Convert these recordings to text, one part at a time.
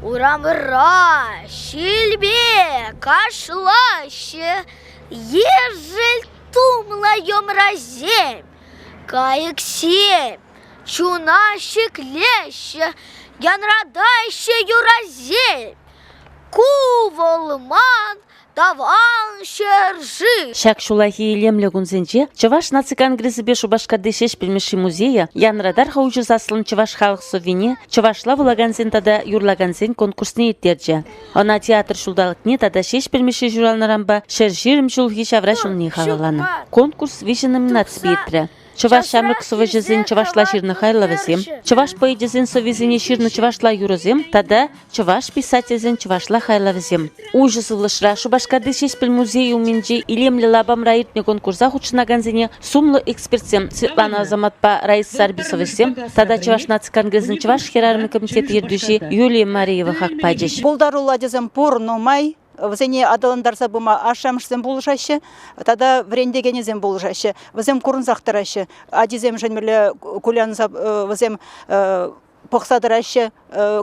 Урамыра, шилбе, кашлаще, ежель тумлаем разем, каек семь, чунаще клеще, янрадайще юразем, куволман, таван шержи. Шак шулахи елемле гунзенче, Чуваш наци конгрессы бешу башкады шеш пельмеши музея, Янрадар хаужы заслын Чуваш халық совине, Чувашла влагансен тада юрлагансен конкурсне еттерже. Она театр шулдалыкне тада шеш пельмеши журалнарамба шержирим шулхи шаврашулни халаланы. Конкурс виші номинация бейтірі. Чуваш шамрык совыжызен Чувашла ширны хайлавызем, Чуваш поэдезен совизене ширны Чувашла юрызем, тада Чуваш писательзен Чувашла хайлавызем. Ужасывлышра Шубашкады шеспел музей уменже илемле лабам раиртне конкурса хучынаганзене сумлы экспертсем Светлана Азаматпа Раис Сарбисовызем, тада Чуваш нацконгресін Чуваш херармы комитет ердуши Юлия Мариева хакпайдеш. Болдарула дезем порно май. Везене адаландарса бума ашамшсем булышаще, тада врендегенезем булышаще, везем курынзақтыраще, адизем женмеле кулянза везем похсадыраще,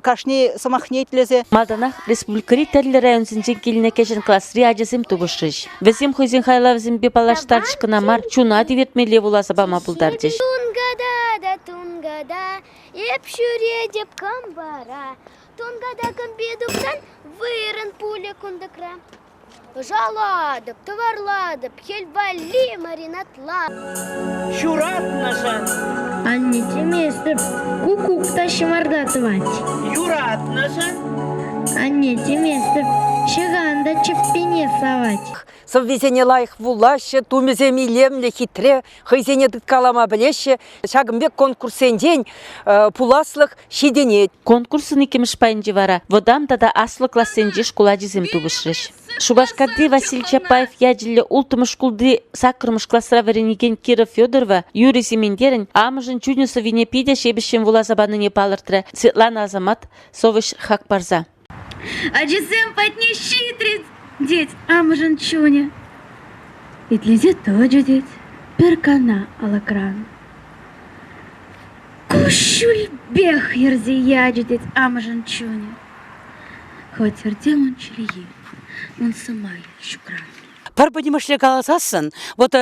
кашни самахнетлезе. Малданах республикари тәрлі районсенчен келіне кешен классри адизем тубышыш. Везем хойзен хайла везем бепалаштарчықы намар, чуна дивертмеле вуласа бама булдардеш. Тунгада да тунгада, еп шүре деп камбара, тунгада комбедуктан вырын пуля кундакра. Жаладып, товарладып, хельбали маринатла. Шурат нажан. Анне теместіп, кукукта шымардатывать. Юрат нажан. Анне теместіп, шығанда чіппене савать. Соввезене лайық вулаще, тумезе милемле хитре, хайзене дыткалама білеше, шагымбек конкурсен день пуласлық шеденет. Конкурсын икеміш пайынжы вара, водам тада аслы классенжі школа дизем тубышрыш. Шубашкарды Василий Чапаев яджилі ултымыш кулды сакырмыш классыра варенеген Кира Федорова, Юрий Семендерін, амыжын чуднюсы вине пиде шебішен вула забаныне палыртыры Светлана Азамат, совыш хакпарза. Аджисем патне щитрец, деть, амыжын чуне. Итлезе тоджу деть, перкана алакран. Кушуль бех ерзе яджу деть, амыжын чуне. Хоть вердем он чилие. Он самай шукран. Парбадимышле галасасын, вот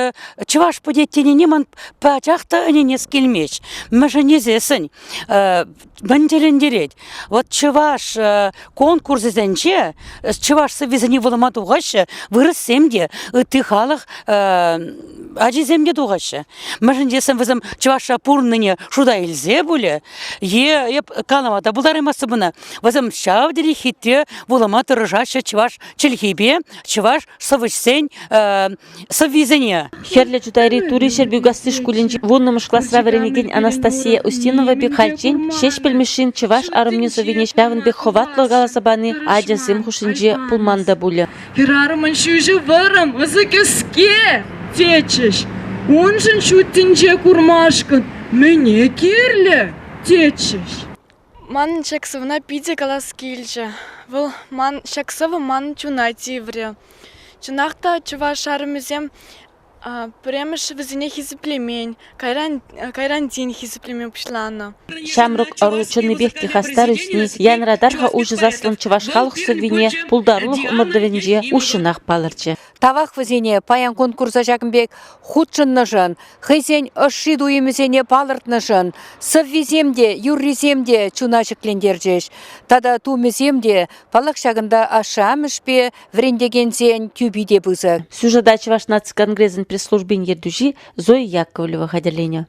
Чуваш подеттене неман пачахта они не скельмеч. Мәжі незесін, бәнделендерет. Вот Чуваш конкурс зенче, Чуваш совизани волама дуғашы, вырыс семде, ты халық ажи земде дуғашы. Мәжі незесін візім Чуваша пурныне шуда илзе бұлі, еп каламада бұларымасы бұны. Візім шавдели хитте волама тұрыжашы Чуваш чілхибе, Чуваш совышсен соввизене. Херле чутайри туришер бюгасты шкулинчи вуннымыш классра варенеген Анастасия Устинова бек хальчин, шеш пельмешин Чуваш арымне совине шпявын бек ховатлы галасабаны адязым хушинчи пулманда були. Херарымын шужы варам, ызыкеске течеш. Онжын шуттинче курмашкын, мне керле течеш. Ман шаксывна пиде галас килче. Выл ман шаксывы ман чунайти вре. Чунахта Чуваш арымызем премеш візіне хизіплемень, кайран дин хизіплемен пушланы. Шамрук аручыны бехті хастар үсіне, Янрадарха ұжы заслын Чуваш халық совине пулдарлық ұмырдывенже ұшынақ палырчы. Тавақ візене паян конкурса жакымбек худшынны жын, хайзен ұшиду емізене палыртны жын, соввиземде, юрриземде чунашықлендержеш. Тада тумеземде палық шағында ашамышпе врендегензен тюбиде бұзы. Сюжета Чуваш нацконгресін пресс-службен ердуши Зоя Яковлева хадерлене.